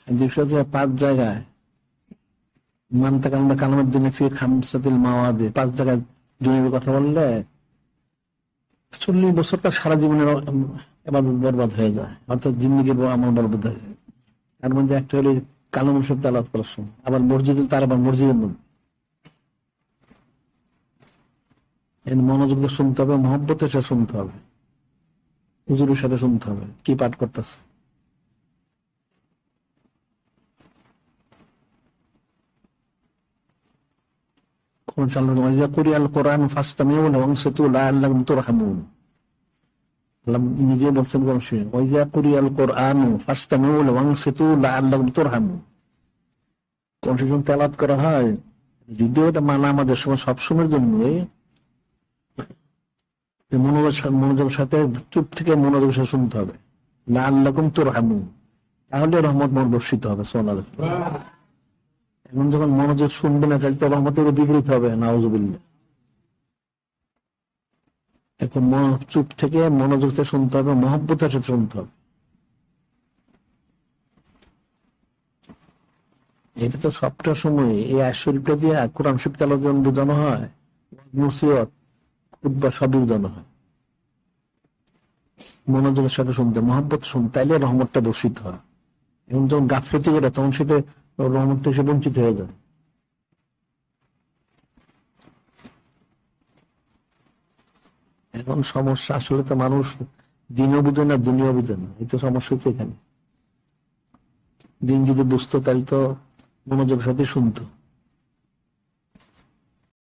হাদিসে 5 জায়গায় মানতাকাল্লা কালামের দিনে ফি খামসাতিল মাওয়াদি, 5 জায়গায় দুনিয়ার কথা বললে 40 বছর তার সারা জীবনের ইবাদত বরবাদ হয়ে যায়, অর্থাৎ জিন্দেগির আমল বরবাদ হয়ে যায়। তার মধ্যে একটা হলো কালাম শব্দ তেলাওয়াত করার সময়, আবার মসজিদে তার আবার মসজিদের মধ্যে মনোযোগ দিয়ে শুনতে হবে, মহব্বতের সাথে শুনতে হবে, হুজুরের সাথে শুনতে হবে কি পাঠ করতেছে। কোন চালনা ওয়াইজা কুরিয়াল কোরআন ফাসতামিউ লাহু ওয়ানসিতু লাআল্লাকুম তুরহামুন। আল্লাহ নিজে বলছেন কোন সময় ওয়াইজা কুরিয়াল কোরআন ফাসতামিউ লাহু ওয়ানসিতু লাআল্লাকুম তুরহামুন। কোন সময় তেলাওয়াত করা হয়, যদিও এটা মানা আমাদের সময় সবসময়ের জন্য, মনোযোগের সাথে চুপ থেকে মনোযোগের সাথে শুনতে হবে, লাআল্লাকুম তুরহামুন, তাহলে রহমত বর্ষিত হবে। সুবহানাল্লাহ। এখন যখন মনোযোগ শুনবে না, তাহলে তো রহমতের বিপরীত হবে, নাউযুবিল্লাহ। এখন চুপ থেকে মনোযোগ থেকে শুনতে হবে, মহব্বতের সাথে শুনতে হবে। এটা তো সবটা সময় এই আয়াত শরীফটা দিয়ে কোরআন শরীফ তেলাওয়াত বোঝানো হয়, নসিহত খুতবা সবই বোঝানো হয়। মনোযোগের সাথে শুনতে, মহব্বত শুনতে, তাইলে রহমতটা বর্ষিত হয়। এবং যখন গাফলতি করে তখন সেটা রহমত থেকে সে বঞ্চিত হয়ে যায়। এখন সমস্যা আসলে তো মানুষ দিনও বুঝে না, দুনিয়াও বুঝে না, এই তো সমস্যা হচ্ছে এখানে। দিন যদি বুঝতো তাহলে তো মনোযোগের সাথে শুনতো।